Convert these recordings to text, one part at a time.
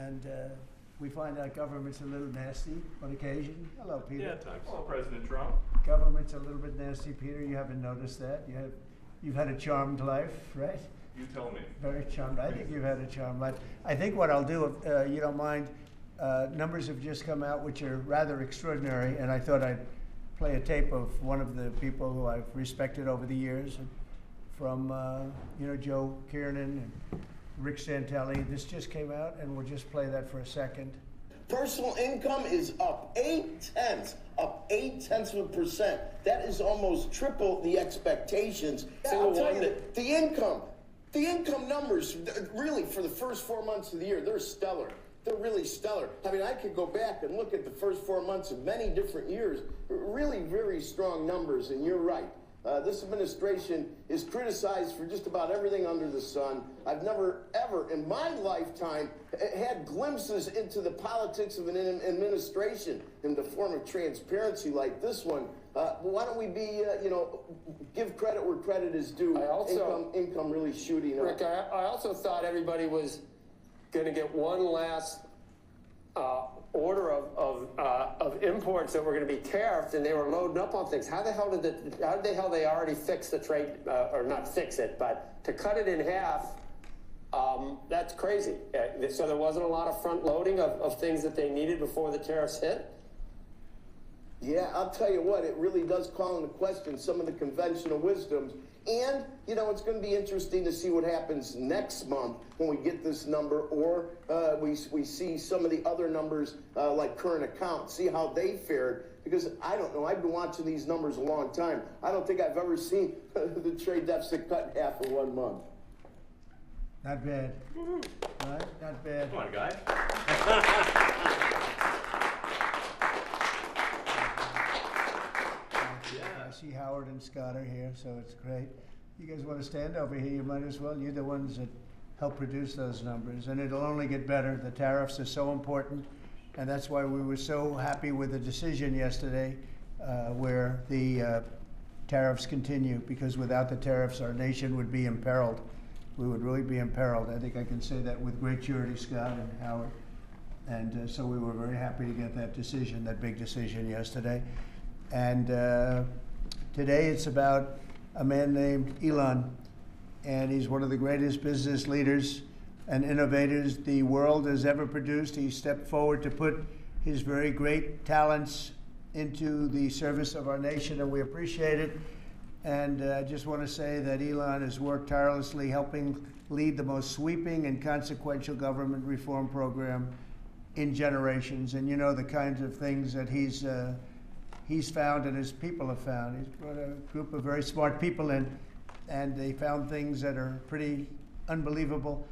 And we find our government's a little nasty on occasion. Hello, Peter. Yeah, times. Hello, President Trump. Government's a little bit nasty, Peter. You haven't noticed that. You've had a charmed life, right? You tell me. Very charmed. I think you've had a charmed life. I think what I'll do, if you don't mind, numbers have just come out which are rather extraordinary, and I thought I'd play a tape of one of the people who I've respected over the years, from Joe Kiernan and Rick Santelli. This just came out, and we'll just play that for a second. Personal income is up 0.8%. That is almost triple the expectations. I'll tell you that the income numbers, really, for the first 4 months of the year, they're stellar. They're really stellar. I mean, I could go back and look at the first 4 months of many different years. Really, very strong numbers, and you're right. This administration is criticized for just about everything under the sun. I've never, ever in my lifetime had glimpses into the politics of an administration in the form of transparency like this one. Why don't we be, give credit where credit is due? Income really shooting up. Rick, I also thought everybody was going to get one last order of imports that were going to be tariffed, and they were loading up on things. How the hell they already fix the trade, or not fix it, but to cut it in half? That's crazy. So there wasn't a lot of front loading of things that they needed before the tariffs hit. Yeah, I'll tell you what, it really does call into question some of the conventional wisdoms. And, it's going to be interesting to see what happens next month when we get this number, or we see some of the other numbers like current accounts, see how they fared. Because I don't know, I've been watching these numbers a long time. I don't think I've ever seen the trade deficit cut in half in 1 month. Not bad. Right? Not bad. Come on, guys. I see Howard and Scott are here, so it's great. You guys want to stand over here? You might as well. You're the ones that help produce those numbers, and it'll only get better. The tariffs are so important, and that's why we were so happy with the decision yesterday where the tariffs continue, because without the tariffs, our nation would be imperiled. We would really be imperiled. I think I can say that with great surety, Scott and Howard. And so we were very happy to get that decision, that big decision yesterday. And today it's about a man named Elon, and he's one of the greatest business leaders and innovators the world has ever produced. He stepped forward to put his very great talents into the service of our nation, and we appreciate it. And I just want to say that Elon has worked tirelessly helping lead the most sweeping and consequential government reform program in generations. And the kinds of things that he's found and his people have found. He's brought a group of very smart people in, and they found things that are pretty unbelievable.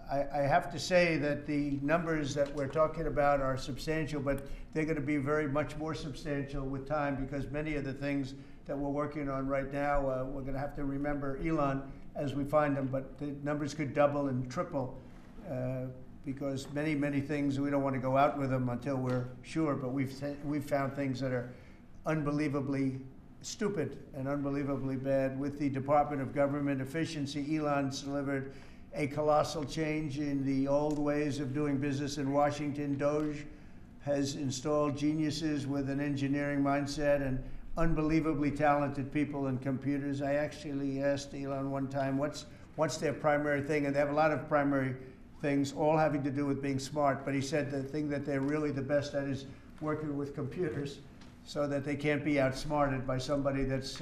I have to say that the numbers that we're talking about are substantial, but they're going to be very much more substantial with time, because many of the things that we're working on right now, we're going to have to remember Elon as we find them, but the numbers could double and triple because many things, we don't want to go out with them until we're sure, but we've found things that are unbelievably stupid and unbelievably bad. With the Department of Government Efficiency, Elon's delivered a colossal change in the old ways of doing business in Washington. DOGE has installed geniuses with an engineering mindset and unbelievably talented people in computers. I actually asked Elon one time, what's their primary thing? And they have a lot of primary things, all having to do with being smart. But he said the thing that they're really the best at is working with computers, so that they can't be outsmarted by somebody that's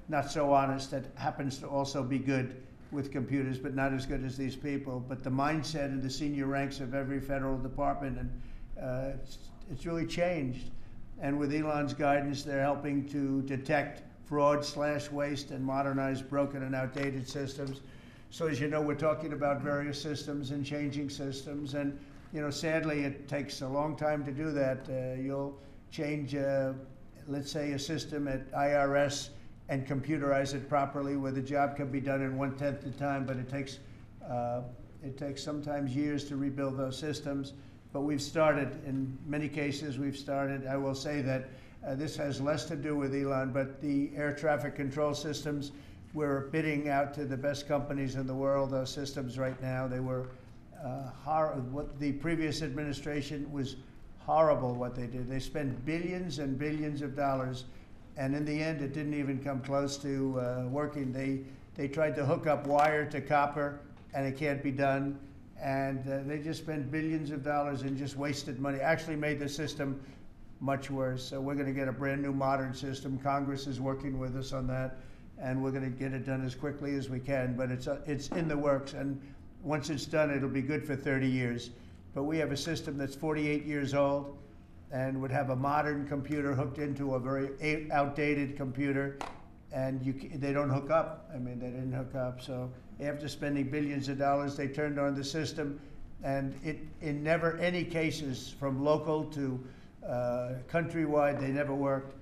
not so honest, that happens to also be good with computers, but not as good as these people. But the mindset in the senior ranks of every federal department, and it's really changed. And with Elon's guidance, they're helping to detect fraud/waste and modernize broken and outdated systems. So as you know, we're talking about various systems and changing systems. And, sadly, it takes a long time to do that. You'll change, let's say, a system at IRS and computerize it properly, where the job can be done in 1/10 the time, but it takes sometimes years to rebuild those systems. But we've started, in many cases we've started. I will say that this has less to do with Elon, but the air traffic control systems, we're bidding out to the best companies in the world, those systems right now. They were what the previous administration was horrible what they did. They spent billions and billions of dollars, and in the end, it didn't even come close to working. They tried to hook up wire to copper, and it can't be done. And they just spent billions of dollars and just wasted money. Actually made the system much worse. So we're going to get a brand new modern system. Congress is working with us on that, and we're going to get it done as quickly as we can. But it's in the works, and once it's done, it'll be good for 30 years. But we have a system that's 48 years old and would have a modern computer hooked into a very outdated computer, and they don't hook up. I mean, they didn't hook up. So after spending billions of dollars, they turned on the system, and in never any cases from local to countrywide, they never worked.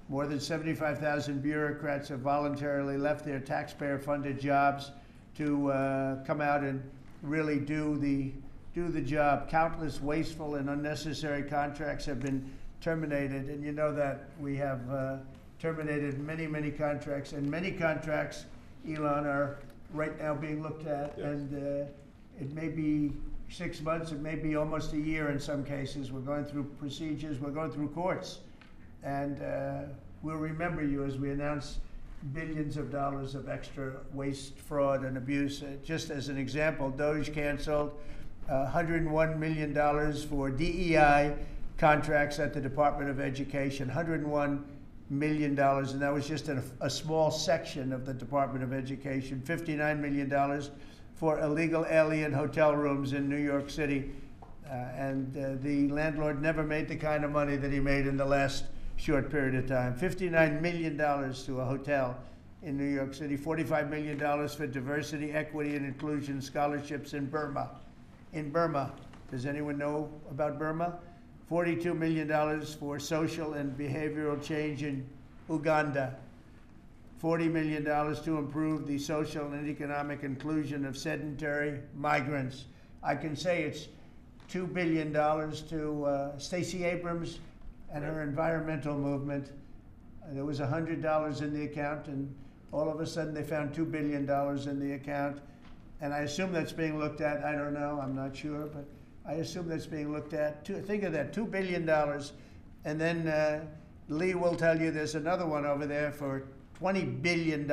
More than 75,000 bureaucrats have voluntarily left their taxpayer-funded jobs to come out and really do the job. Countless wasteful and unnecessary contracts have been terminated, and you know that we have terminated many, many contracts, and many contracts, Elon, are right now being looked at, yes. And it may be 6 months, it may be almost a year in some cases. We're going through procedures, we're going through courts, and we'll remember you as we announce billions of dollars of extra waste, fraud, and abuse. Just as an example, DOGE canceled $101 million for DEI contracts at the Department of Education, $101 million, and that was just a small section of the Department of Education. $59 million for illegal alien hotel rooms in New York City, and the landlord never made the kind of money that he made in the last short period of time. $59 million to a hotel in New York City, $45 million for diversity, equity, and inclusion scholarships in Burma. In Burma, does anyone know about Burma? $42 million for social and behavioral change in Uganda. $40 million to improve the social and economic inclusion of sedentary migrants. I can say it's $2 billion to Stacey Abrams and her environmental movement. There was $100 in the account, and all of a sudden they found $2 billion in the account. And I assume that's being looked at. I don't know, I'm not sure, but I assume that's being looked at. Think of that, $2 billion. And then Lee will tell you there's another one over there for $20 billion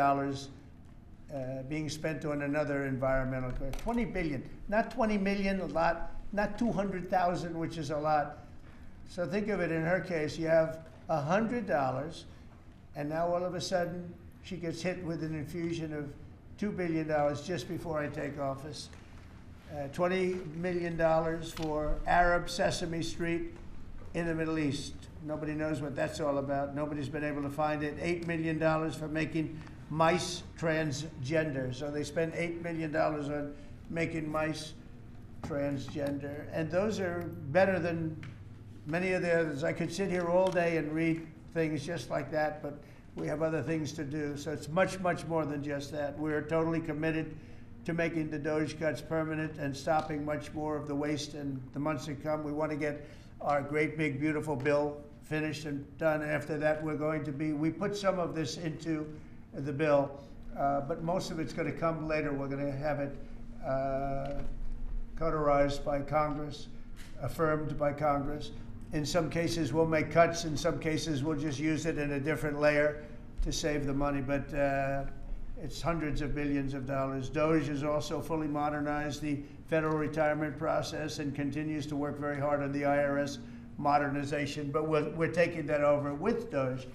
being spent on another environmental. 20 billion, not 20 million, a lot, not 200,000, which is a lot. So think of it, in her case, you have $100, and now all of a sudden she gets hit with an infusion of $2 billion just before I take office. $20 million for Arab Sesame Street in the Middle East. Nobody knows what that's all about. Nobody's been able to find it. $8 million for making mice transgender. So they spent $8 million on making mice transgender. And those are better than many of the others. I could sit here all day and read things just like that, but we have other things to do. So it's much, much more than just that. We're totally committed to making the DOGE cuts permanent and stopping much more of the waste in the months to come. We want to get our great, big, beautiful bill finished and done. After that, we put some of this into the bill, but most of it's going to come later. We're going to have it cauterized by Congress, affirmed by Congress. In some cases, we'll make cuts. In some cases, we'll just use it in a different layer to save the money, but it's hundreds of billions of dollars. DOGE has also fully modernized the federal retirement process and continues to work very hard on the IRS modernization, but we're taking that over with DOGE.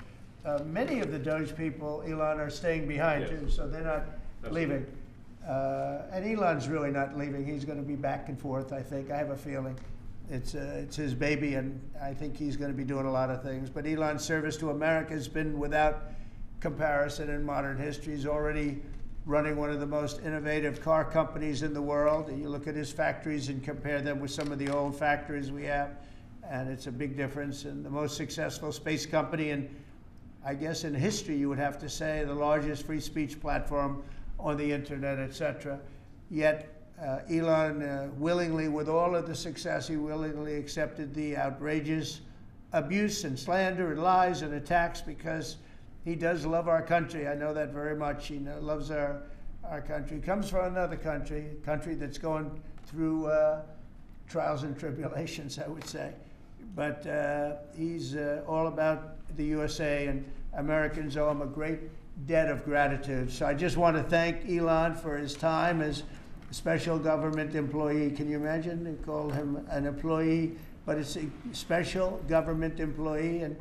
Many of the DOGE people, Elon, are staying behind, yes, too, so they're not leaving. And Elon's really not leaving. He's going to be back and forth, I think. I have a feeling. It's his baby, and I think he's going to be doing a lot of things. But Elon's service to America has been without comparison in modern history. He's already running one of the most innovative car companies in the world. You look at his factories and compare them with some of the old factories we have, and it's a big difference. And the most successful space company, and I guess in history you would have to say the largest free speech platform on the internet, etc. Yet Elon willingly, with all of the success, he willingly accepted the outrageous abuse and slander and lies and attacks because he does love our country. I know that very much. He loves our country. He comes from another country, a country that's going through trials and tribulations, I would say. But he's all about the USA, and Americans owe him a great debt of gratitude. So I just want to thank Elon for his time as a special government employee. Can you imagine? They call him an employee, but it's a special government employee, and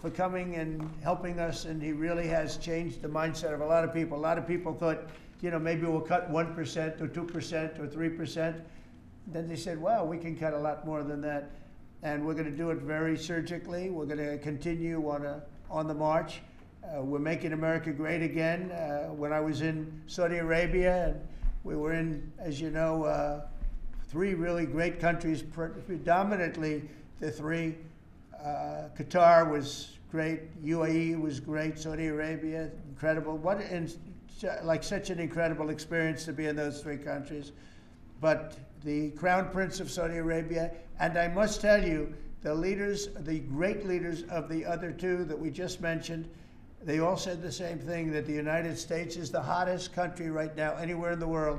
for coming and helping us. And he really has changed the mindset of a lot of people. A lot of people thought, you know, maybe we'll cut 1% or 2% or 3%. Then they said, wow, we can cut a lot more than that. And we're going to do it very surgically. We're going to continue on the march. We're making America great again. When I was in Saudi Arabia, and we were in, as you know, 3 really great countries, predominantly the 3. Qatar was great, UAE was great, Saudi Arabia, incredible. Like such an incredible experience to be in those 3 countries. But the Crown Prince of Saudi Arabia, and I must tell you, the leaders, the great leaders of the other 2 that we just mentioned, they all said the same thing, that the United States is the hottest country right now anywhere in the world.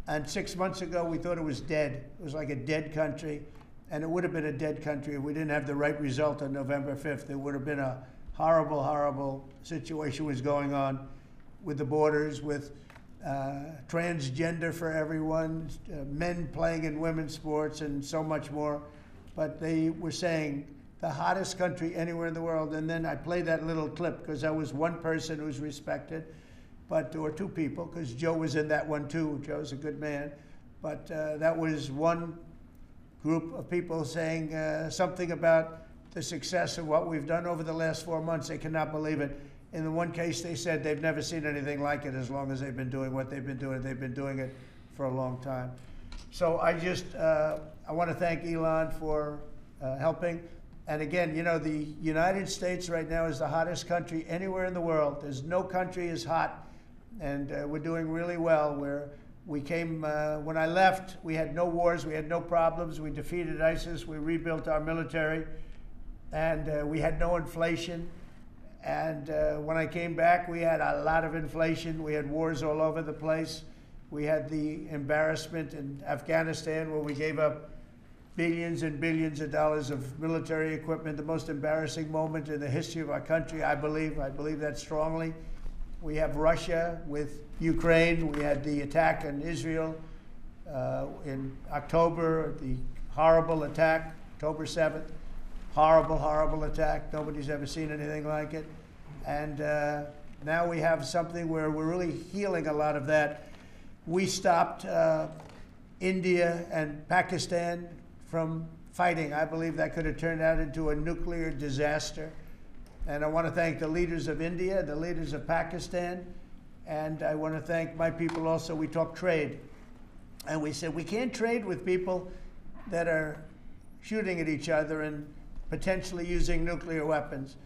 And 6 months ago, we thought it was dead. It was like a dead country. And it would have been a dead country if we didn't have the right result on November 5th. It would have been a horrible, horrible situation was going on with the borders, with transgender for everyone, men playing in women's sports, and so much more. But they were saying the hottest country anywhere in the world. And then I played that little clip because I was one person who's respected, or 2 people, because Joe was in that one too. Joe's a good man. But that was one group of people saying something about the success of what we've done over the last 4 months. They cannot believe it. In the one case, they said they've never seen anything like it as long as they've been doing what they've been doing. They've been doing it for a long time. So I just, I want to thank Elon for helping. And again, you know, the United States right now is the hottest country anywhere in the world. There's no country as hot, and we're doing really well. We came, when I left, we had no wars, we had no problems. We defeated ISIS, we rebuilt our military, and we had no inflation. And when I came back, we had a lot of inflation. We had wars all over the place. We had the embarrassment in Afghanistan where we gave up billions and billions of dollars of military equipment, the most embarrassing moment in the history of our country, I believe. I believe that strongly. We have Russia with Ukraine. We had the attack on Israel in October, the horrible attack, October 7th. Horrible, horrible attack. Nobody's ever seen anything like it. And now we have something where we're really healing a lot of that. We stopped India and Pakistan from fighting. I believe that could have turned out into a nuclear disaster. And I want to thank the leaders of India, the leaders of Pakistan, and I want to thank my people also. We talked trade. And we said we can't trade with people that are shooting at each other and potentially using nuclear weapons.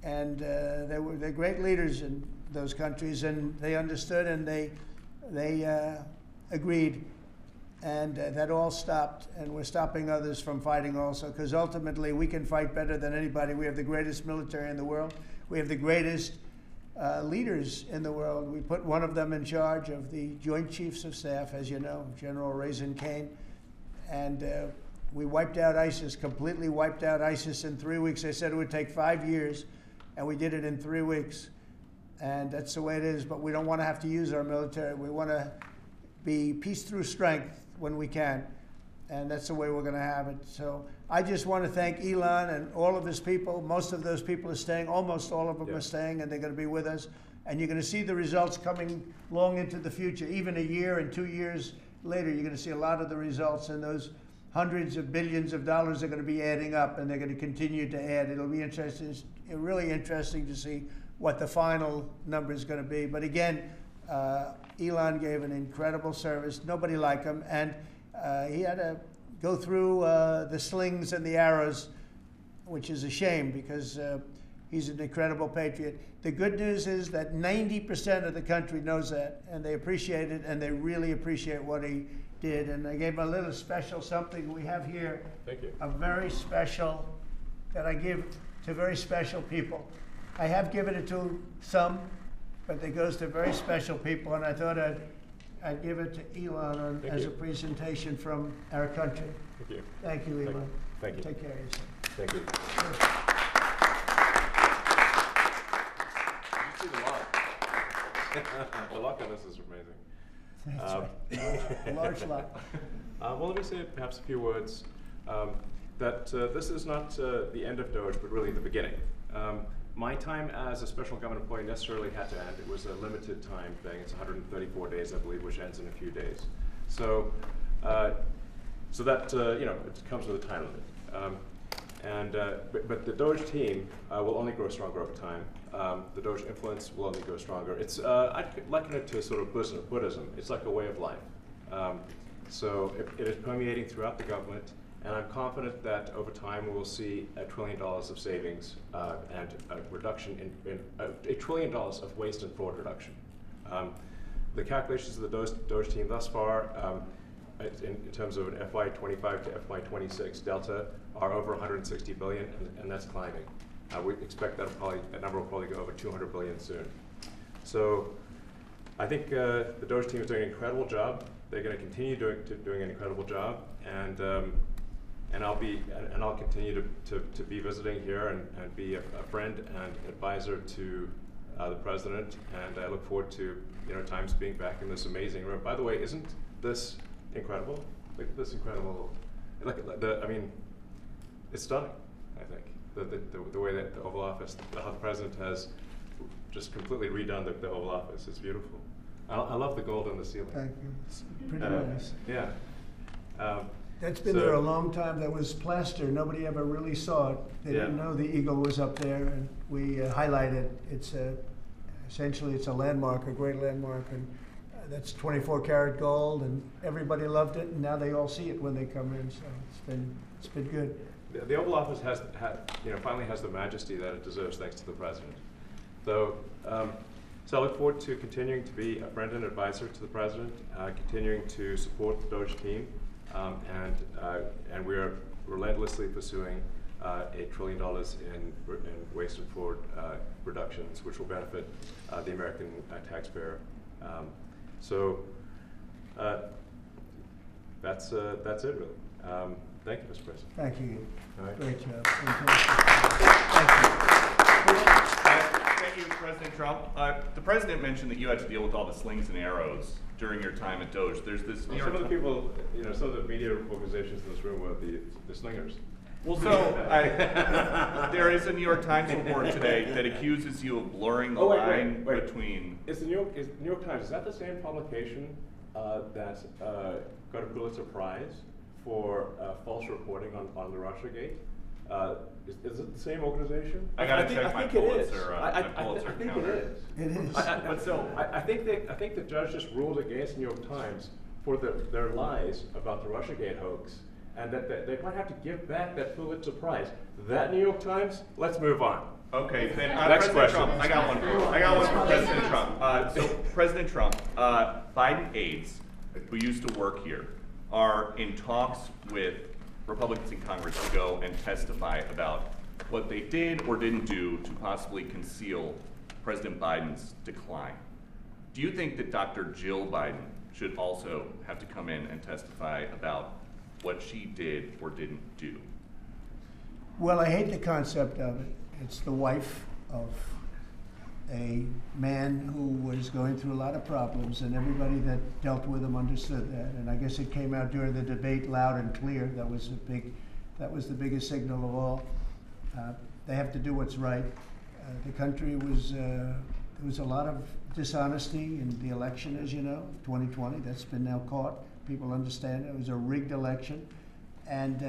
And they're great leaders in those countries, and they understood, and they agreed, and that all stopped. And we're stopping others from fighting also, because ultimately we can fight better than anybody. We have the greatest military in the world. We have the greatest leaders in the world. We put one of them in charge of the Joint Chiefs of Staff, as you know, General Raisin Kane, and we wiped out ISIS, completely wiped out ISIS in 3 weeks. They said it would take 5 years, and we did it in 3 weeks. And that's the way it is, but we don't want to have to use our military. We want to be peace through strength when we can, and that's the way we're going to have it. So I just want to thank Elon and all of his people. Most of those people are staying, almost all of them are staying, and they're going to be with us. And you're going to see the results coming long into the future. Even a year and 2 years later, you're going to see a lot of the results, and those hundreds of billions of dollars are going to be adding up, and they're going to continue to add. It'll be interesting, really interesting to see what the final number is going to be. But again, Elon gave an incredible service. Nobody like him, and he had to go through the slings and the arrows, which is a shame because he's an incredible patriot. The good news is that 90% of the country knows that, and they appreciate it, and they really appreciate what he did. And I gave him a little special something we have here. Thank you. A very special, that I give to very special people. I have given it to some, but it goes to very special people, and I thought I'd give it to Elon Thank as you. a presentation from our country. Thank you. Thank you, Elon. Thank you. Take care of yourself. Thank you. You see the lock. The lock on this is amazing. That's right. Large lot. Well, let me say perhaps a few words that this is not the end of Doge, but really the beginning. My time as a special government employee necessarily had to end. It was a limited time thing. It's 134 days, I believe, which ends in a few days. So, so that it comes with a time limit. But the Doge team will only grow stronger over time. The Doge influence will only grow stronger. It's I'd liken it to sort of Buddhism. It's like a way of life. So it is permeating throughout the government. And I'm confident that over time we will see $1 trillion of savings and a reduction in $1 trillion of waste and fraud reduction. The calculations of the Doge team thus far, in terms of an FY25 to FY26 delta, are over 160 billion, and that's climbing. We expect that number will probably go over 200 billion soon. So I think the Doge team is doing an incredible job. They're going to continue doing an incredible job, and I'll continue to be visiting here and be a friend and advisor to the president, and I look forward to times being back in this amazing room. By the way, isn't this incredible? Look at this incredible. I mean, it's stunning. I think the way that the Oval Office, how the president has just completely redone the Oval Office. It's beautiful. I love the gold on the ceiling. Thank you. It's pretty nice. Yeah. That's been there a long time. That was plaster. Nobody ever really saw it. They didn't know the eagle was up there, and we highlighted. It's essentially it's a landmark, a great landmark, and that's 24 karat gold, and everybody loved it, and now they all see it when they come in. So it's been good. The Oval Office finally has the majesty that it deserves, thanks to the president. So I look forward to continuing to be a friend and advisor to the president, continuing to support the Doge team. And we are relentlessly pursuing $1 trillion in waste and fraud reductions, which will benefit the American taxpayer. So that's it, really. Thank you, Mr. President. Thank you. All right. Great job. Thank you, President Trump. The president mentioned that you had to deal with all the slings and arrows during your time at Doge. There's this New York Some of the people, some of the media organizations in this room were the slingers. Well, so there is a New York Times report today that accuses you of blurring the line between. Is the New York Times, is that the same publication that got a Pulitzer Prize for false reporting on the Russiagate? Is it the same organization? I gotta check my Pulitzer. I think counter. it is. It is. But so I think the judge just ruled against the New York Times for their lies about the Russiagate hoax, and that they might have to give back that Pulitzer Prize. That New York Times. Let's move on. Okay, then Next President question. Trump, I got one for you. I got one for President Trump. So President Trump, Biden aides who used to work here are in talks with Republicans in Congress to go and testify about what they did or didn't do to possibly conceal President Biden's decline. Do you think that Dr. Jill Biden should also have to come in and testify about what she did or didn't do? Well, I hate the concept of it. It's the wife of a man who was going through a lot of problems, and everybody that dealt with him understood that. And I guess it came out during the debate loud and clear. That was the biggest signal of all. They have to do what's right. The country was there was a lot of dishonesty in the election, as you know, 2020. That's been now caught. People understand it was a rigged election. And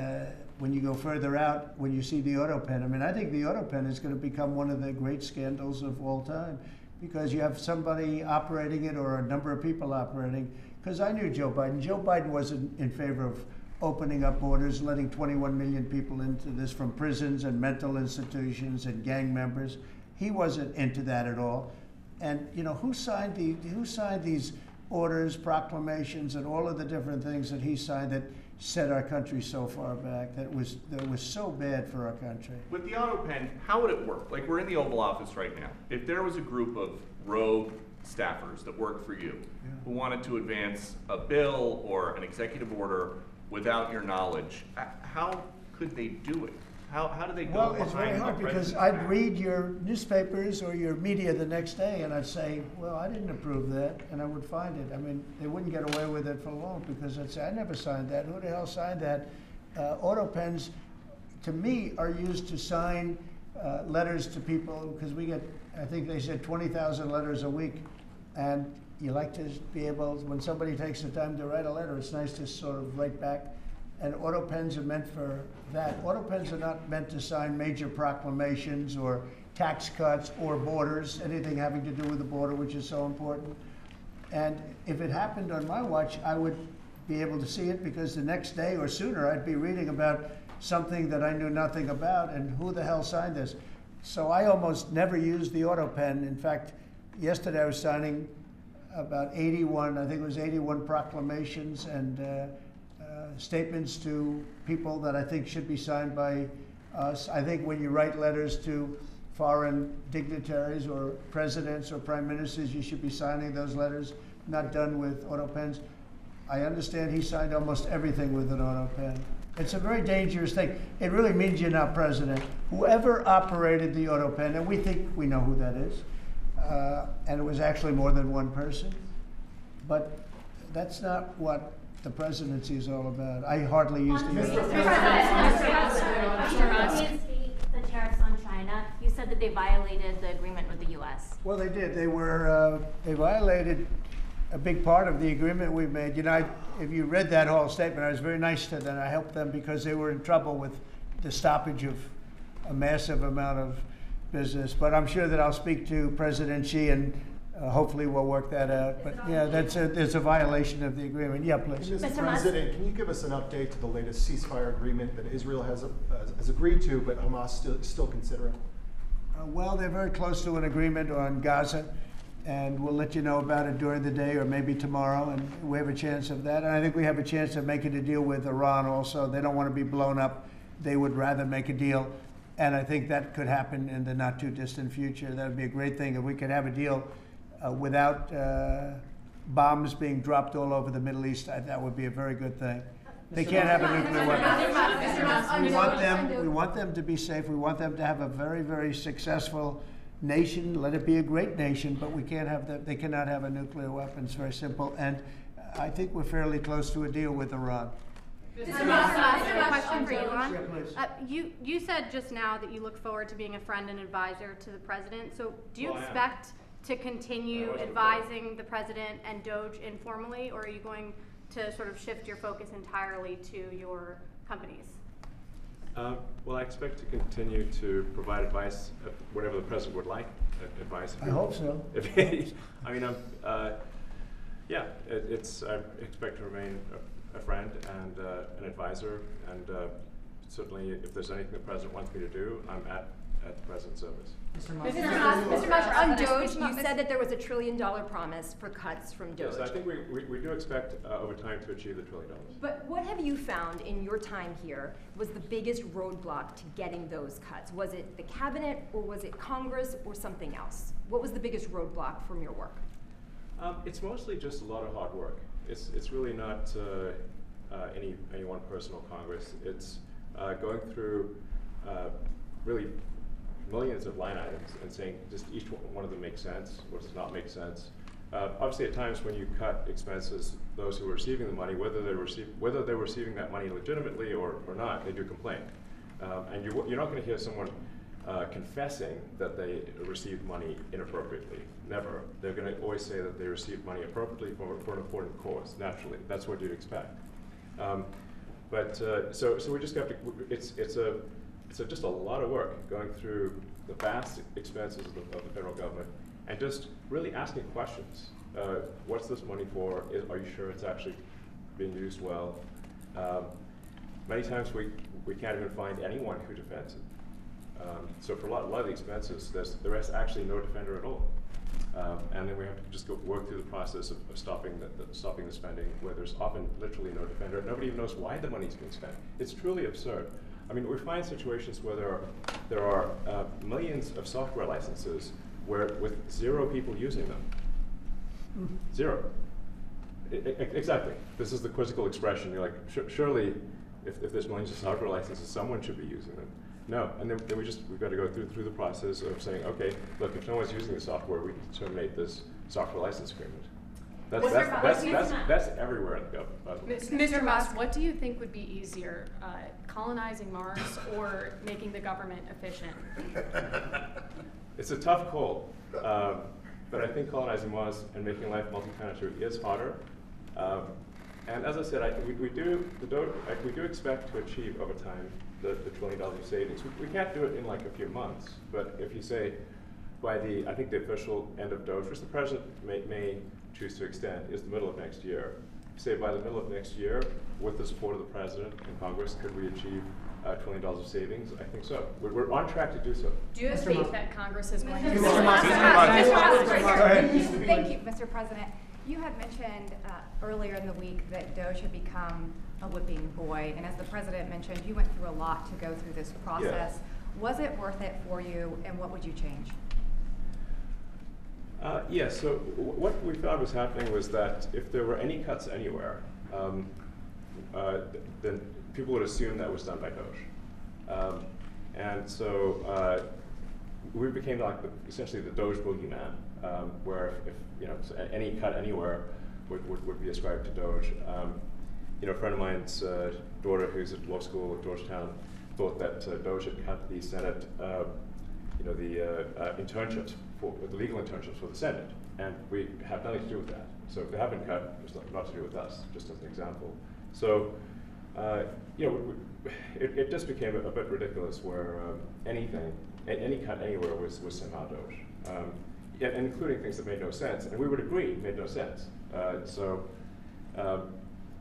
when you go further out, when you see the auto pen, I mean, I think the auto pen is going to become one of the great scandals of all time, because you have somebody operating it or a number of people operating. Because I knew Joe Biden. Joe Biden wasn't in favor of opening up borders, letting 21 million people into this from prisons and mental institutions and gang members. He wasn't into that at all. And who signed these orders, proclamations, and all of the different things that he signed that set our country so far back, that was so bad for our country. With the auto pen, how would it work? Like, we're in the Oval Office right now. If there was a group of rogue staffers that work for you who wanted to advance a bill or an executive order without your knowledge, how could they do it? How do they go Well, behind it's very hard the because president's I'd back? read your newspapers or your media the next day and I'd say, well, I didn't approve that, and I would find it. I mean, they wouldn't get away with it for long because I'd say, I never signed that. Who the hell signed that? Auto pens, to me, are used to sign letters to people because we get, I think they said 20,000 letters a week. And you like to be able, when somebody takes the time to write a letter, it's nice to sort of write back. And auto pens are meant for that. Auto pens are not meant to sign major proclamations or tax cuts or borders, anything having to do with the border, which is so important. And if it happened on my watch, I would be able to see it because the next day or sooner I'd be reading about something that I knew nothing about and who the hell signed this. So I almost never use the auto pen. In fact, yesterday I was signing about 81, I think it was 81 proclamations and statements to people that I think should be signed by us. I think when you write letters to foreign dignitaries or presidents or prime ministers, you should be signing those letters, not done with auto pens. I understand he signed almost everything with an auto pen. It's a very dangerous thing. It really means you're not president. Whoever operated the auto pen, and we think we know who that is, and it was actually more than one person, but that's not what the presidency is all about. I hardly use the auto pen. Mr. Musk, the tariffs on China, you said that they violated the agreement with the U.S. Well, they did. They violated a big part of the agreement we made. You know, if you read that whole statement, I was very nice to them. I helped them because they were in trouble with the stoppage of a massive amount of business. But I'm sure that I'll speak to President Xi and hopefully we'll work that out. But yeah, there's a violation of the agreement. Yeah, please. Mr. Mr. President, can you give us an update to the latest ceasefire agreement that Israel has agreed to, but Hamas still considering? Well, they're very close to an agreement on Gaza, and we'll let you know about it during the day or maybe tomorrow, and we have a chance of that. And I think we have a chance of making a deal with Iran also. They don't want to be blown up. They would rather make a deal, and I think that could happen in the not too distant future. That would be a great thing if we could have a deal without bombs being dropped all over the Middle East. That would be a very good thing. They can't have a nuclear weapon. We want them to be safe. We want them to have a very, very successful nation. Let it be a great nation, but we can't have that. They cannot have a nuclear weapon. It's very simple. And I think we're fairly close to a deal with Iran. Mr. Musk, I have a question for Elon. Yeah, please. You said just now that you look forward to being a friend and advisor to the president. So do you expect to continue advising the president and Doge informally, or are you going to sort of shift your focus entirely to your companies? Well, I expect to continue to provide advice, whatever the president would like, advice. I hope so. I mean, yeah, I expect to remain a friend and an advisor, and certainly if there's anything the president wants me to do, I'm at the president's service. Mr. Musk, on Doge, you said that there was $1 trillion promise for cuts from Doge. Yes, I think we do expect over time to achieve the $1 trillion. But what have you found in your time here was the biggest roadblock to getting those cuts? Was it the cabinet, or was it Congress, or something else? What was the biggest roadblock from your work? It's mostly just a lot of hard work. It's really not any one person or Congress. It's going through really millions of line items and saying just each one of them makes sense or does not make sense. Obviously, at times when you cut expenses, those who are receiving the money, whether they're receiving that money legitimately or not, they do complain. And you're not going to hear someone confessing that they received money inappropriately. Never. They're going to always say that they received money appropriately for an important cause. Naturally, that's what you'd expect. So we just have to. It's just a lot of work going through the vast expenses of the federal government and just really asking questions. What's this money for? Are you sure it's actually being used well? Many times we can't even find anyone who defends it. So for a lot of the expenses, there is actually no defender at all. And then we have to just work through the process of stopping the spending, where there's often literally no defender. Nobody even knows why the money's being spent. It's truly absurd. I mean, we find situations where there are millions of software licenses with 0 people using them. Zero. Exactly. This is the quizzical expression. You're like, surely, if there's millions of software licenses, someone should be using them. No, and then we've got to go through the process of saying, okay, look, if no one's using the software, we can terminate this software license agreement. That's everywhere in the government. Mr. Musk, what do you think would be easier, colonizing Mars or making the government efficient? It's a tough call, but I think colonizing Mars and making life multi-planetary is harder. And as I said, we do expect to achieve over time the $1 trillion of savings. We can't do it in like a few months, but if you say by I think the official end of Doge, which the president may choose to extend, is the middle of next year. Say by the middle of next year, with the support of the president and Congress, could we achieve $1 trillion of savings? I think so. We're on track to do so. Do you have faith that Congress is going to? Mr. Musk, thank you, Mr. President. You had mentioned earlier in the week that Doge had become a whipping boy, and as the president mentioned, you went through a lot to go through this process. Yes. Was it worth it for you, and what would you change? Yes, so what we found was happening was that if there were any cuts anywhere, then people would assume that was done by Doge. And so we became like essentially the Doge boogeyman, where if so any cut anywhere would be ascribed to Doge. A friend of mine's daughter, who's at law school at Georgetown, thought that Doge had cut the Senate, the internships, the legal internships for the Senate, and we have nothing to do with that. So if they have been cut, it's not to do with us, just as an example. So, it just became a bit ridiculous where any cut anywhere was somehow Doge, including things that made no sense, and we would agree made no sense.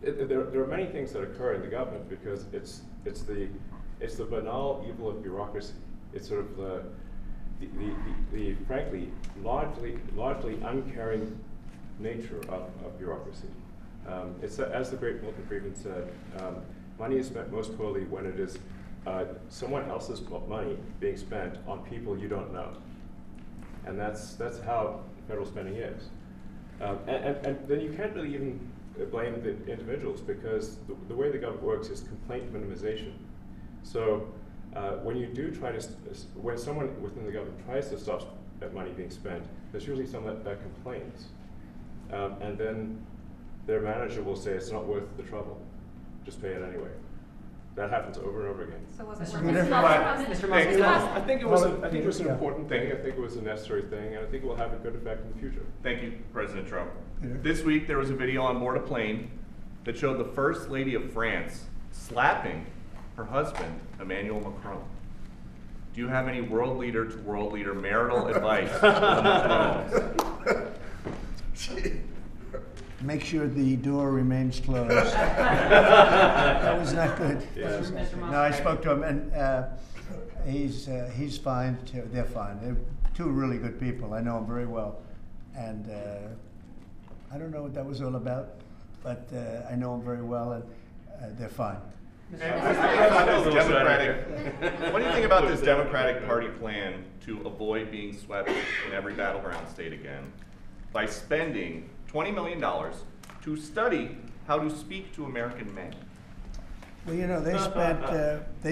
There are many things that occur in the government because it's the banal evil of bureaucracy. It's sort of the frankly largely uncaring nature of bureaucracy. It's as the great Milton Friedman said, money is spent most poorly when it is someone else's money being spent on people you don't know, and that's how federal spending is. And then you can't really even blame the individuals because the way the government works is complaint minimization. So when you do try to, when someone within the government tries to stop money being spent, there's usually someone that complains. And then their manager will say it's not worth the trouble, just pay it anyway. That happens over and over again. So was it Mr. Musk? I think it was an important thing. I think it was a necessary thing, and I think it will have a good effect in the future. Thank you, President Trump. This week there was a video on board a plane that showed the First Lady of France slapping her husband, Emmanuel Macron. Do you have any world leader to world leader marital advice on the phone? Make sure the door remains closed. That was not good. Yes. No, I spoke to him, and he's fine too. They're fine. They're two really good people. I know them very well, and I don't know what that was all about, but I know them very well, and they're fine. What do you think about this Democratic Party plan to avoid being swept in every battleground state again by spending $20 million to study how to speak to American men? Well, they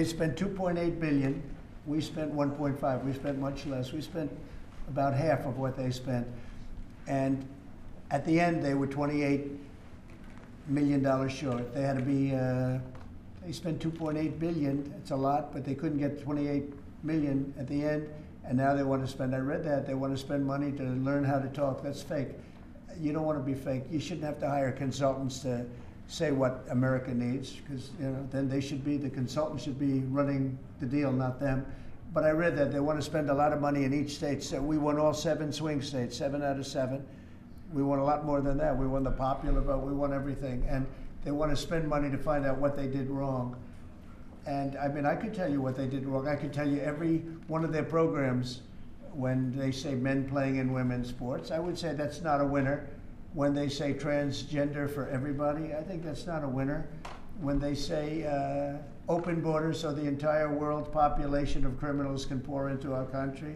spent 2.8 billion. We spent 1.5. We spent much less. We spent about half of what they spent, and at the end they were $28 million short. They had to be. They spent 2.8 billion. It's a lot, but they couldn't get 28 million at the end, and now they want to spend. I read that they want to spend money to learn how to talk. That's fake. You don't want to be fake. You shouldn't have to hire consultants to say what America needs, because then the consultants should be running the deal, not them. But I read that they want to spend a lot of money in each state. So we won all 7 swing states, 7 out of 7. We won a lot more than that. We won the popular vote. We won everything, and they want to spend money to find out what they did wrong. And I mean, I could tell you what they did wrong. I could tell you every one of their programs. When they say men playing in women's sports, I would say that's not a winner. When they say transgender for everybody, I think that's not a winner. When they say open borders so the entire world's population of criminals can pour into our country,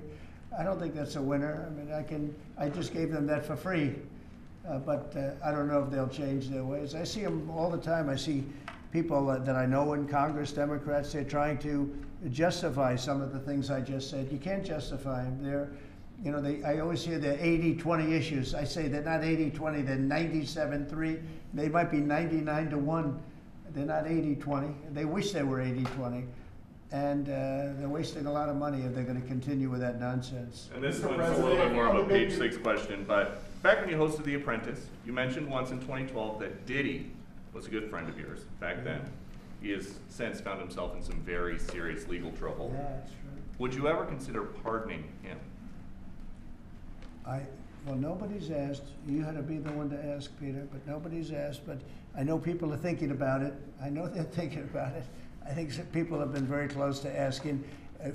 I don't think that's a winner. I mean, I just gave them that for free. but I don't know if they'll change their ways. I see them all the time. I see people that I know in Congress, Democrats, they're trying to justify some of the things I just said. You can't justify them. They're, you know, I always hear they're 80-20 issues. I say they're not 80-20, they're 97-3. They might be 99-1. They're not 80-20. They wish they were 80-20. And they're wasting a lot of money if they're going to continue with that nonsense. And this one's a little bit more of a page 6 question, but back when you hosted The Apprentice, you mentioned once in 2012 that Diddy was a good friend of yours back then. He has since found himself in some very serious legal trouble. Yeah, that's true. Would you ever consider pardoning him? Well, nobody's asked. You had to be the one to ask, Peter, but nobody's asked. But I know people are thinking about it. I know they're thinking about it. I think people have been very close to asking.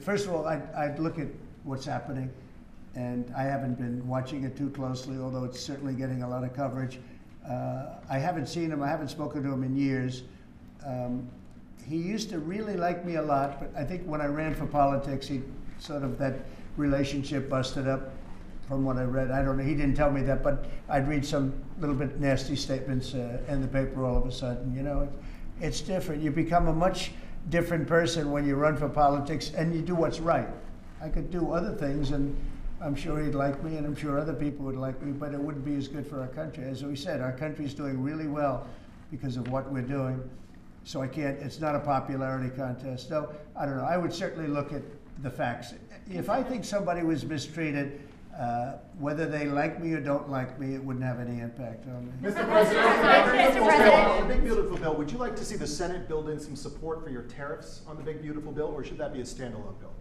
First of all, I'd look at what's happening, and I haven't been watching it too closely, although it's certainly getting a lot of coverage. I haven't seen him. I haven't spoken to him in years. He used to really like me a lot, but I think when I ran for politics, he sort of, that relationship busted up from what I read. I don't know. He didn't tell me that, but I'd read some little bit nasty statements in the paper all of a sudden. You know, it's different. You become a much different person when you run for politics and you do what's right. I could do other things, and I'm sure he'd like me, and I'm sure other people would like me, but it wouldn't be as good for our country. As we said, our country's doing really well because of what we're doing. So I can't, it's not a popularity contest. So, I don't know, I would certainly look at the facts. If I think somebody was mistreated, whether they like me or don't like me, it wouldn't have any impact on me. Mr. President, the Big Beautiful Bill, would you like to see the Senate build in some support for your tariffs on the Big Beautiful Bill, or should that be a standalone bill?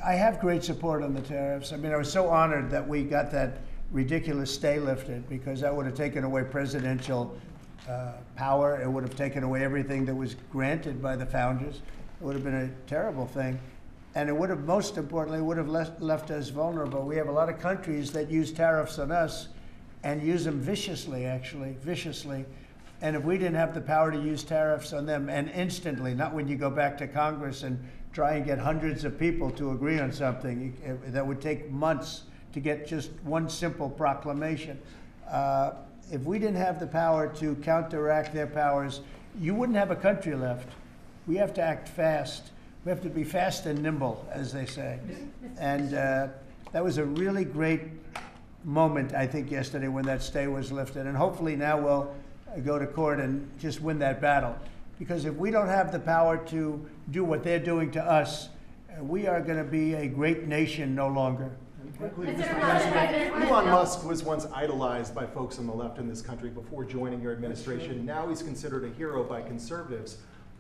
I have great support on the tariffs. I mean, I was so honored that we got that ridiculous stay lifted, because that would have taken away presidential power. It would have taken away everything that was granted by the founders. It would have been a terrible thing. And it would have, most importantly, would have left us vulnerable. We have a lot of countries that use tariffs on us and use them viciously, actually, viciously. And if we didn't have the power to use tariffs on them, and instantly, not when you go back to Congress and try and get hundreds of people to agree on something, that would take months to get just one simple proclamation. If we didn't have the power to counteract their powers, you wouldn't have a country left. We have to act fast. We have to be fast and nimble, as they say. And that was a really great moment, I think, yesterday when that stay was lifted. And hopefully now we'll go to court and just win that battle. Because if we don't have the power to do what they're doing to us, we are going to be a great nation no longer. Quickly, Mr. President, Elon Musk was once idolized by folks on the left in this country before joining your administration. Now he's considered a hero by conservatives.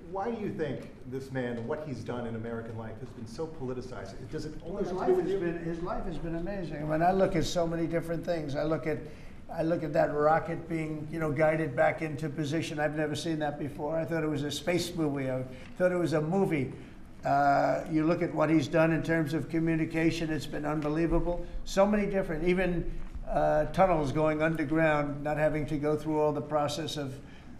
Why do you think this man, what he's done in American life, has been so politicized? Does it only have to do with you? His life has been amazing. I mean, I look at so many different things. I look at that rocket being, you know, guided back into position. I've never seen that before. I thought it was a space movie. I thought it was a movie. You look at what he's done in terms of communication, it's been unbelievable. So many different, even tunnels going underground, not having to go through all the process of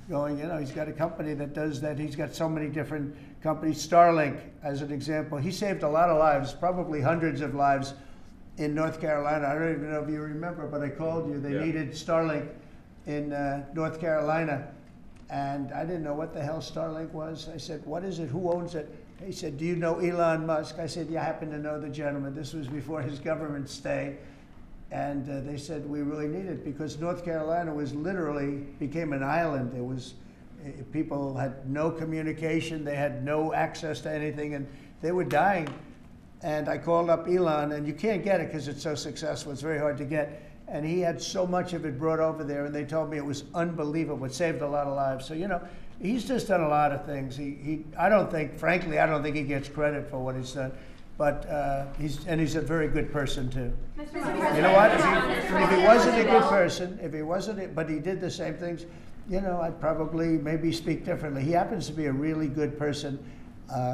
going, you know, he's got a company that does that. He's got so many different companies. Starlink, as an example, he saved a lot of lives, probably hundreds of lives in North Carolina. I don't even know if you remember, but I called you. They needed Starlink in North Carolina. And I didn't know what the hell Starlink was. I said, what is it? Who owns it? He said, do you know Elon Musk? I said, yeah, I happen to know the gentleman. This was before his government stay. And they said, we really need it, because North Carolina was literally became an island. It was, people had no communication. They had no access to anything, and they were dying. And I called up Elon, and you can't get it because it's so successful. It's very hard to get. And he had so much of it brought over there, and they told me it was unbelievable. It saved a lot of lives. So, you know, he's just done a lot of things. I don't think, frankly, I don't think he gets credit for what he's done. But he's a very good person too. You know what? If he wasn't a good person, but he did the same things, you know, I'd probably maybe speak differently. He happens to be a really good person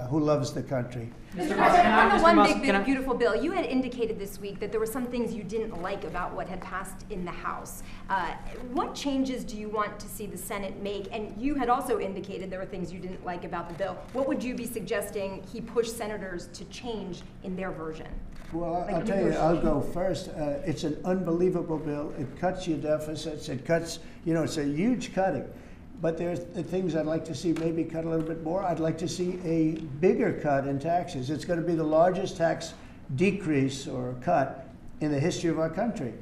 who loves the country. Mr. President, on the one big, beautiful bill, you had indicated this week that there were some things you didn't like about what had passed in the House. What changes do you want to see the Senate make? And you had also indicated there were things you didn't like about the bill. What would you be suggesting he push senators to change in their version? Well, Like I'll tell you, I'll negotiate. go first. It's an unbelievable bill. It cuts your deficits. It cuts, it's a huge cutting. But there's the things I'd like to see maybe cut a little bit more. I'd like to see a bigger cut in taxes. It's going to be the largest tax decrease or cut in the history of our country.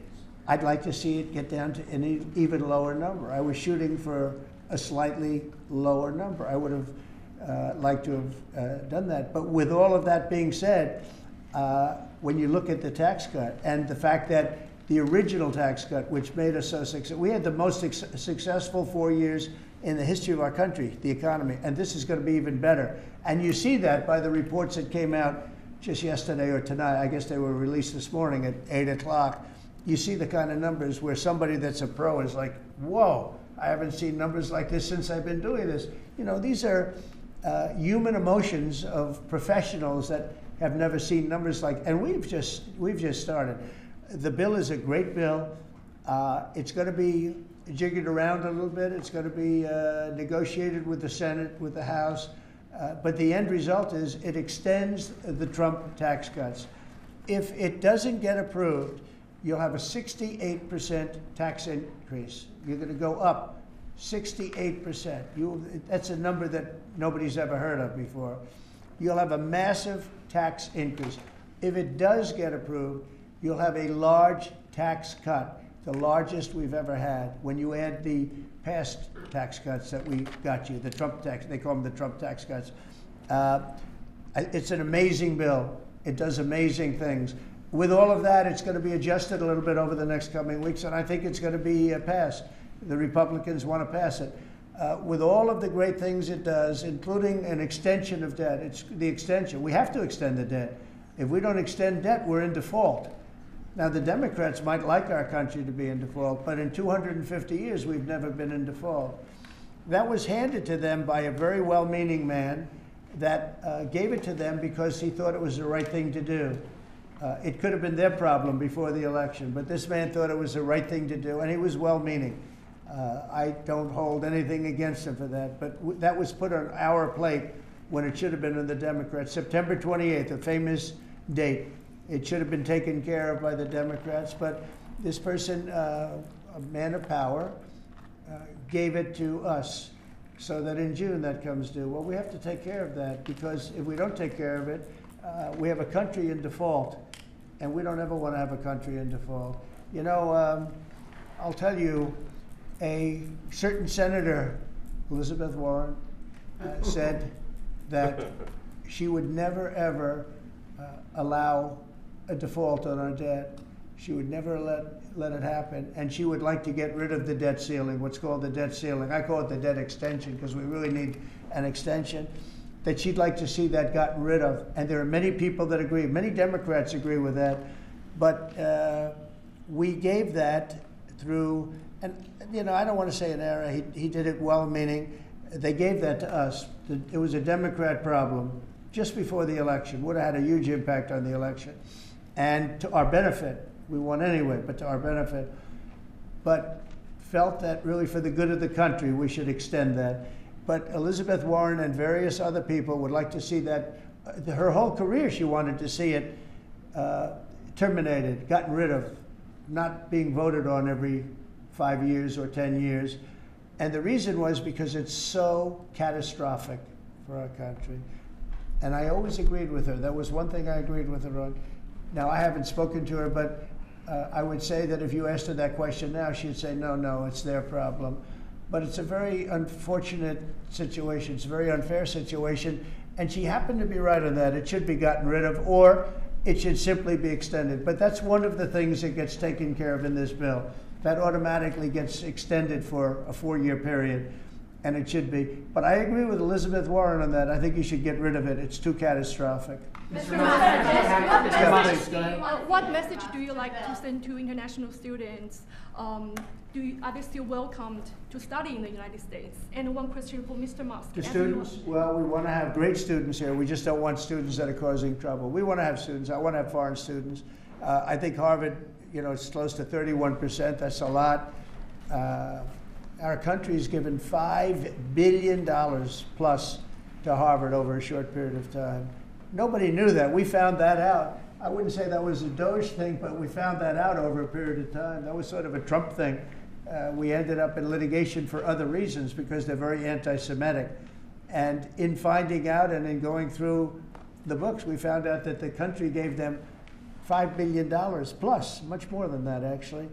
I'd like to see it get down to an even lower number. I was shooting for a slightly lower number. I would have liked to have done that. But with all of that being said, when you look at the tax cut and the fact that the original tax cut, which made us so successful, we had the most successful 4 years in the history of our country, the economy, and this is going to be even better. And you see that by the reports that came out just yesterday or tonight. I guess they were released this morning at 8 o'clock. You see the kind of numbers where somebody that's a pro is like, whoa, I haven't seen numbers like this since I've been doing this. These are human emotions of professionals that have never seen numbers like, and we've just started. The bill is a great bill. It's going to be jiggered around a little bit. It's going to be negotiated with the Senate, with the House. But the end result is it extends the Trump tax cuts. If it doesn't get approved, you'll have a 68% tax increase. You're going to go up 68%. That's a number that nobody's ever heard of before. You'll have a massive tax increase. If it does get approved, you'll have a large tax cut, the largest we've ever had. When you add the past tax cuts that we got you, the Trump tax, they call them the Trump tax cuts. It's an amazing bill. It does amazing things. With all of that, it's going to be adjusted a little bit over the next coming weeks, and I think it's going to be passed. The Republicans want to pass it. With all of the great things it does, including an extension of debt, it's the extension. We have to extend the debt. If we don't extend debt, we're in default. Now, the Democrats might like our country to be in default, but in 250 years, we've never been in default. That was handed to them by a very well-meaning man that gave it to them because he thought it was the right thing to do. It could have been their problem before the election, but this man thought it was the right thing to do, and he was well-meaning. I don't hold anything against him for that, but that was put on our plate when it should have been on the Democrats. September 28th, a famous date. It should have been taken care of by the Democrats, but this person, a man of power, gave it to us so that in June that comes due. Well, we have to take care of that because if we don't take care of it, we have a country in default, and we don't ever want to have a country in default. I'll tell you, a certain senator, Elizabeth Warren, said that she would never, ever allow a default on our debt. She would never let it happen, and she would like to get rid of the debt ceiling, what's called the debt ceiling. I call it the debt extension because we really need an extension, that she'd like to see that gotten rid of. And there are many people that agree. Many Democrats agree with that. But we gave that through, and I don't want to say an error. He did it well-meaning. They gave that to us. It was a Democrat problem just before the election. Would have had a huge impact on the election. And to our benefit, we won anyway, but to our benefit. But felt that really for the good of the country, we should extend that. But Elizabeth Warren and various other people would like to see that, her whole career she wanted to see it terminated, gotten rid of, not being voted on every 5 years or 10 years. And the reason was because it's so catastrophic for our country. And I always agreed with her. That was one thing I agreed with her on. Now, I haven't spoken to her, but I would say that if you asked her that question now, she'd say, no, it's their problem. But it's a very unfortunate situation. It's a very unfair situation. And she happened to be right on that. It should be gotten rid of, or it should simply be extended. But that's one of the things that gets taken care of in this bill. That automatically gets extended for a 4-year period, and it should be. But I agree with Elizabeth Warren on that. I think you should get rid of it. It's too catastrophic. What message do you like to send to international students? Are they still welcomed to study in the United States? And one question for Mr. Musk. To students? Well, we want to have great students here. We just don't want students that are causing trouble. We want to have students. I want to have foreign students. I think Harvard, it's close to 31%. That's a lot. Our country's given $5 billion plus to Harvard over a short period of time. Nobody knew that. We found that out. I wouldn't say that was a Doge thing, but we found that out over a period of time. That was sort of a Trump thing. We ended up in litigation for other reasons because they're very anti-Semitic. And in finding out and in going through the books, we found out that the country gave them $5 billion plus, much more than that actually.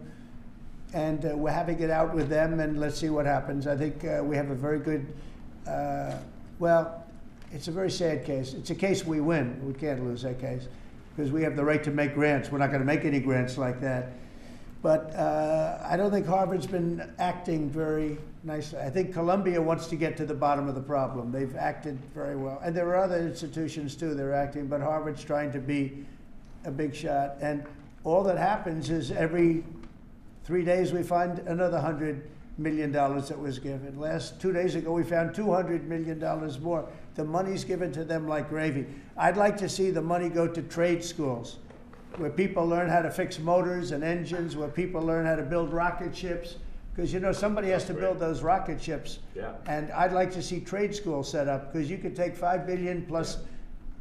And we're having it out with them, and let's see what happens. I think we have a very good, well, it's a very sad case. It's a case we win. We can't lose that case because we have the right to make grants. We're not going to make any grants like that. But I don't think Harvard's been acting very nicely. I think Columbia wants to get to the bottom of the problem. They've acted very well. And there are other institutions too that are acting, but Harvard's trying to be a big shot. And all that happens is every 3 days we find another $100 million that was given. 2 days ago we found $200 million more. The money's given to them like gravy. I'd like to see the money go to trade schools, where people learn how to fix motors and engines, where people learn how to build rocket ships, because you know somebody has to build those rocket ships. Yeah. And I'd like to see trade schools set up, because you could take $5 billion plus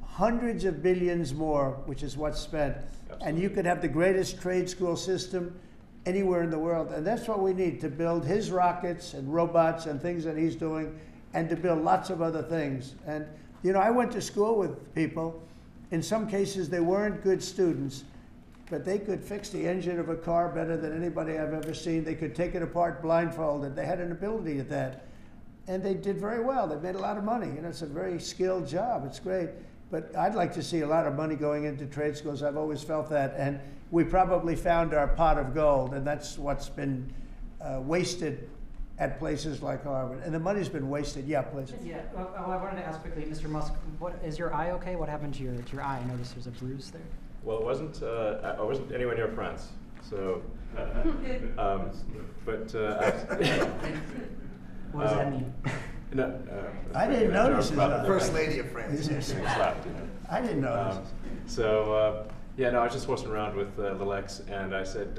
hundreds of billions more, which is what's spent, and you could have the greatest trade school system anywhere in the world. And that's what we need to build his rockets and robots and things that he's doing, and to build lots of other things. And you know, I went to school with people. In some cases, they weren't good students, but they could fix the engine of a car better than anybody I've ever seen. They could take it apart blindfolded. They had an ability at that. And they did very well. They made a lot of money. You know, it's a very skilled job. It's great. But I'd like to see a lot of money going into trade schools. I've always felt that. And we probably found our pot of gold, and that's what's been wasted at places like Harvard. And the money's been wasted. Yeah, please. Yeah, well, I wanted to ask quickly, Mr. Musk, what is your eye okay? What happened to your eye? I noticed there's a bruise there. Well, it wasn't. I wasn't anywhere near France, so. But. What does that mean? No, I didn't notice his eye. First Lady of France. I didn't notice. Yeah, no, I was just horsing around with little X, and I said,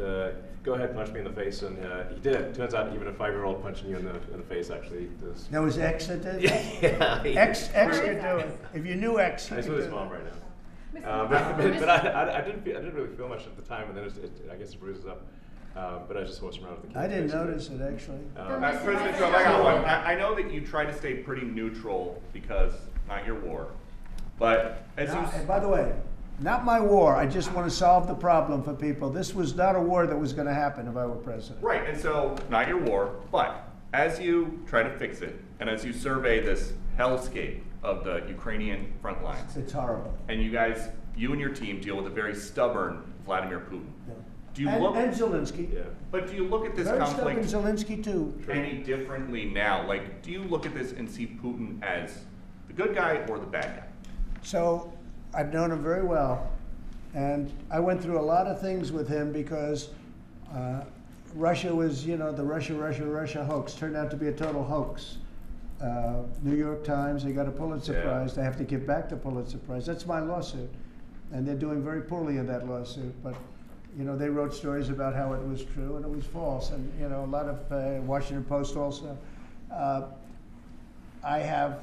"Go ahead, punch me in the face," and he did. Turns out, even a 5-year-old punching you in the face actually does. That was X that did? Yeah. X could do it. If you knew X, I was with his mom right now. But I didn't really feel much at the time, and then I guess it bruises up. But I was just horsing around with the kids. I didn't notice it actually. President Trump, I got one. I know that you try to stay pretty neutral because not your war, but as and by the way, not my war. I just want to solve the problem for people. This was not a war that was going to happen if I were president. Right, and so not your war, but as you try to fix it, and as you survey this hellscape of the Ukrainian front lines, it's horrible. And you and your team deal with a very stubborn Vladimir Putin. Yeah. Do you and Zelensky. Yeah. But do you look at this very conflict stubborn Zelensky too. any differently now? Like, do you look at this and see Putin as the good guy or the bad guy? So I've known him very well, and I went through a lot of things with him because Russia was, you know, the Russia hoax turned out to be a total hoax. New York Times, they got a Pulitzer Prize. They have to give back the Pulitzer Prize. That's my lawsuit, and they're doing very poorly in that lawsuit. But you know, they wrote stories about how it was true and it was false, and you know, a lot of Washington Post also. I have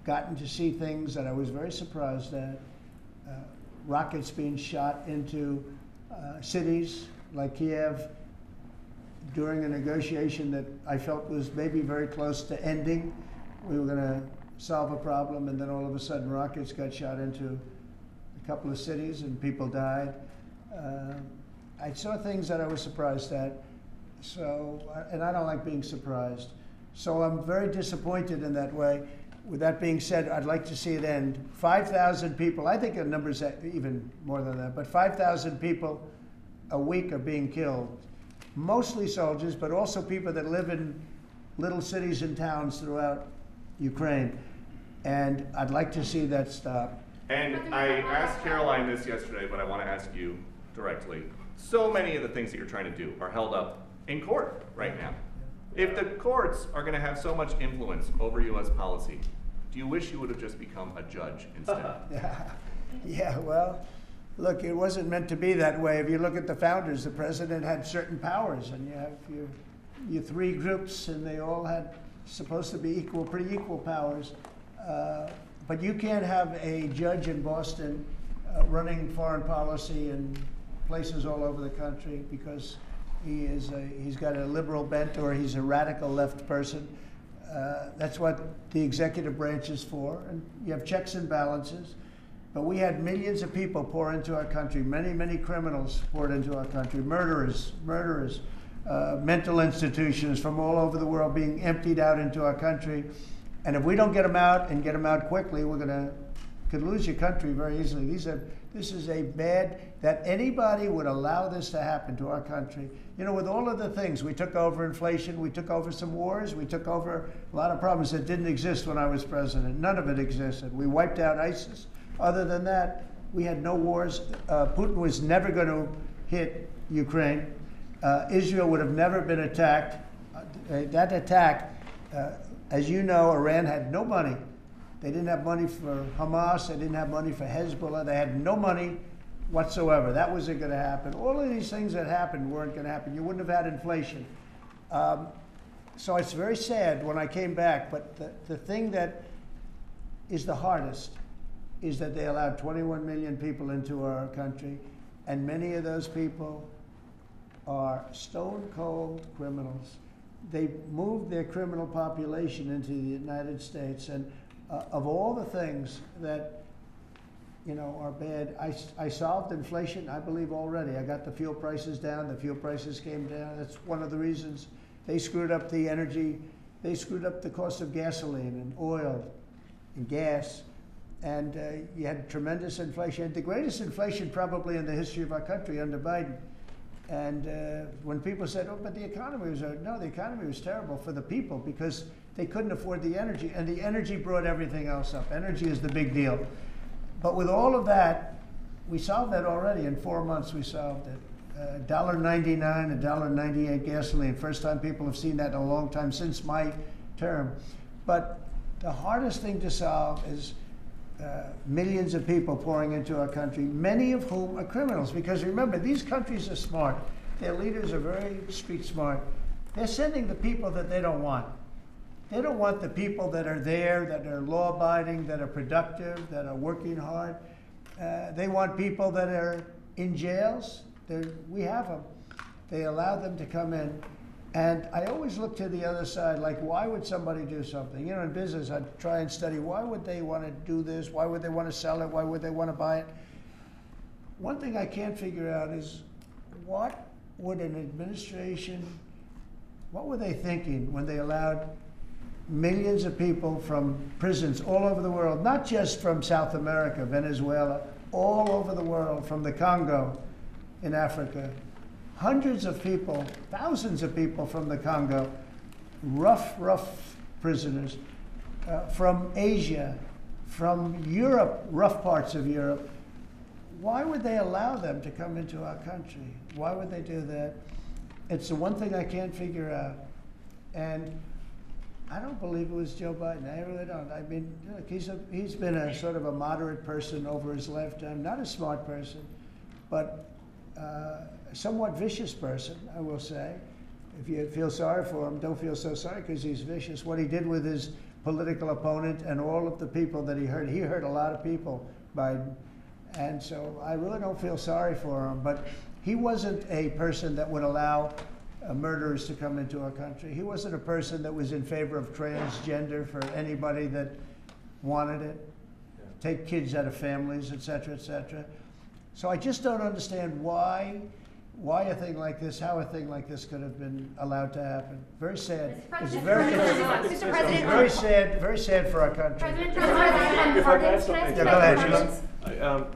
gotten to see things that I was very surprised at. Rockets being shot into cities like Kiev during a negotiation that I felt was maybe very close to ending. We were going to solve a problem, and then all of a sudden rockets got shot into a couple of cities and people died. I saw things that I was surprised at, and I don't like being surprised. So I'm very disappointed in that way. With that being said, I'd like to see it end. 5,000 people, I think the number's even more than that, but 5,000 people a week are being killed. Mostly soldiers, but also people that live in little cities and towns throughout Ukraine. And I'd like to see that stop. And I asked Caroline this yesterday, but I want to ask you directly. So many of the things that you're trying to do are held up in court right now. If the courts are going to have so much influence over U.S. policy, do you wish you would have just become a judge instead? Yeah, well, look, it wasn't meant to be that way. If you look at the founders, the president had certain powers, and you have your three groups, and they all had supposed to be pretty equal powers. But you can't have a judge in Boston running foreign policy in places all over the country because he's got a liberal bent or he's a radical left person. That's what the executive branch is for, and you have checks and balances. But we had millions of people pour into our country, many criminals poured into our country, murderers, mental institutions from all over the world being emptied out into our country. And if we don't get them out and get them out quickly, could lose your country very easily. This is a bad, that anybody would allow this to happen to our country. You know, with all of the things, we took over inflation, we took over some wars, we took over a lot of problems that didn't exist when I was president. None of it existed. We wiped out ISIS. Other than that, we had no wars. Putin was never going to hit Ukraine. Israel would have never been attacked. That attack, as you know, Iran had no money. They didn't have money for Hamas. They didn't have money for Hezbollah. They had no money whatsoever. That wasn't going to happen. All of these things that happened weren't going to happen. You wouldn't have had inflation. So it's very sad when I came back. But the thing that is the hardest is that they allowed 21 million people into our country, and many of those people are stone-cold criminals. They moved their criminal population into the United States, and of all the things that, you know, are bad, I solved inflation, I believe, already. I got the fuel prices down. The fuel prices came down. That's one of the reasons they screwed up the energy. They screwed up the cost of gasoline and oil and gas. And you had tremendous inflation, the greatest inflation probably in the history of our country under Biden. And when people said, oh, but the economy was, no, the economy was terrible for the people because they couldn't afford the energy. And the energy brought everything else up. Energy is the big deal. But with all of that, we solved that already. In 4 months, we solved it. $1.99, $1.98 gasoline. First time people have seen that in a long time since my term. But the hardest thing to solve is millions of people pouring into our country, many of whom are criminals. Because remember, these countries are smart. Their leaders are very street smart. They're sending the people that they don't want. They don't want the people that are there, that are law-abiding, that are productive, that are working hard. They want people that are in jails. We have them. They allow them to come in. And I always look to the other side, like, why would somebody do something? You know, in business, I try and study, why would they want to do this? Why would they want to sell it? Why would they want to buy it? One thing I can't figure out is what would an administration, what were they thinking when they allowed millions of people from prisons all over the world, not just from South America, Venezuela, all over the world, from the Congo in Africa, hundreds of people, thousands of people from the Congo, rough prisoners, from Asia, from Europe, rough parts of Europe. Why would they allow them to come into our country? Why would they do that? It's the one thing I can't figure out. And I don't believe it was Joe Biden. I really don't. I mean, look, he's been a sort of a moderate person over his lifetime, not a smart person, but a somewhat vicious person, I will say. If you feel sorry for him, don't feel so sorry because he's vicious. What he did with his political opponent and all of the people that he hurt a lot of people, Biden. And so I really don't feel sorry for him, but he wasn't a person that would allow murderers to come into our country. He wasn't a person that was in favor of transgender for anybody that wanted it, take kids out of families, et cetera, et cetera. So I just don't understand why a thing like this, how a thing like this could have been allowed to happen. Very sad. It's very sad for our country. President Trump, Go ahead.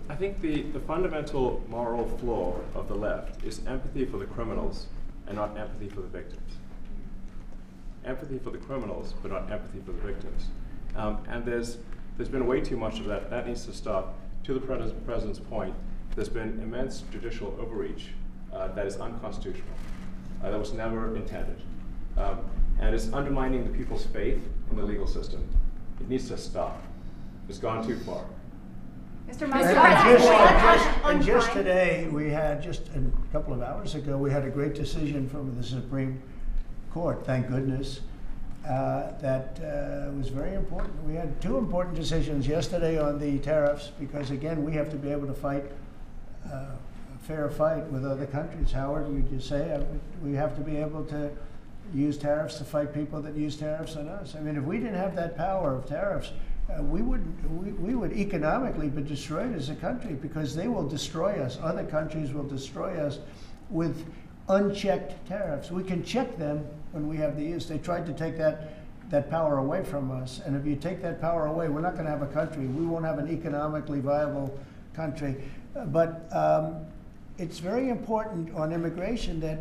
I think the fundamental moral flaw of the left is empathy for the criminals and not empathy for the victims. Empathy for the criminals, but not empathy for the victims. And there's been way too much of that. That needs to stop. To the president's point, there's been immense judicial overreach that is unconstitutional. That was never intended. And it's undermining the people's faith in the legal system. It needs to stop. It's gone too far. Mr. Musk, and just today, we had, just a couple of hours ago, we had a great decision from the Supreme Court, thank goodness, that was very important. We had two important decisions yesterday on the tariffs because, again, we have to be able to fight a fair fight with other countries. Howard, would you say we have to be able to use tariffs to fight people that use tariffs on us? I mean, if we didn't have that power of tariffs, we would economically be destroyed as a country because they will destroy us. Other countries will destroy us with unchecked tariffs. We can check them when we have the use. They tried to take that power away from us. And if you take that power away, we're not going to have a country. We won't have an economically viable country. But it's very important on immigration that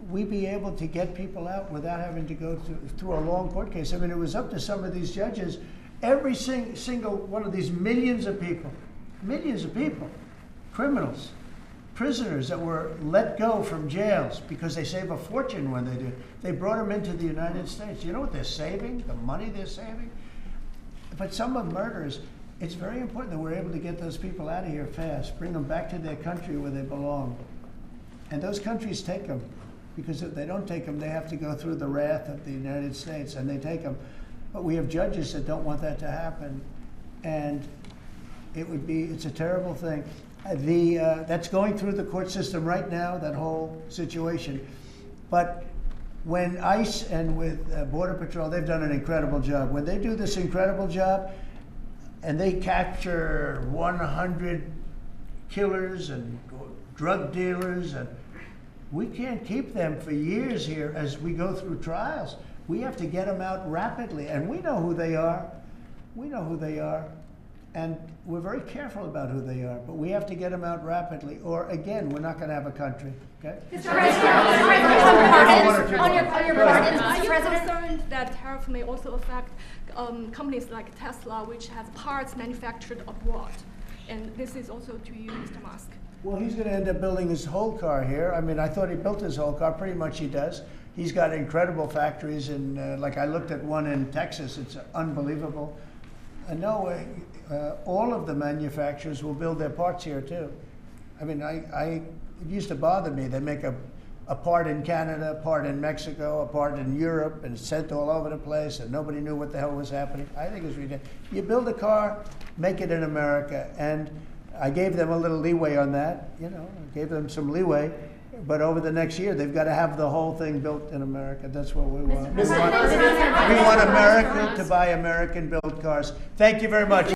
we be able to get people out without having to go through a long court case. I mean, it was up to some of these judges. Every single one of these millions of people, criminals, prisoners that were let go from jails because they save a fortune when they do. They brought them into the United States. You know what they're saving? The money they're saving? But some of murderers, it's very important that we're able to get those people out of here fast, bring them back to their country where they belong. And those countries take them, because if they don't take them, they have to go through the wrath of the United States, and they take them. But we have judges that don't want that to happen, and it's a terrible thing. That's going through the court system right now, that whole situation. But when ICE and with Border Patrol, they've done an incredible job. When they do this incredible job and they capture 100 killers and drug dealers, and we can't keep them for years here as we go through trials. We have to get them out rapidly, and we know who they are. We know who they are. And we're very careful about who they are, but we have to get them out rapidly, or again, we're not going to have a country. Okay? Mr. President, on your pardons, Are Mr. you President? concerned that tariff may also affect companies like Tesla, which has parts manufactured abroad? And this is also to you, Mr. Musk. Well, he's going to end up building his whole car here. I mean, I thought he built his whole car. Pretty much he does. He's got incredible factories in, like I looked at one in Texas. It's unbelievable. No, all of the manufacturers will build their parts here too. I mean, it used to bother me. They make a part in Canada, a part in Mexico, a part in Europe, and it's sent all over the place, and nobody knew what the hell was happening. I think it's ridiculous. You build a car, make it in America, and I gave them a little leeway on that. You know, I gave them some leeway. But over the next year, they've got to have the whole thing built in America. That's what we want. We want America to buy American-built cars. Thank you very much.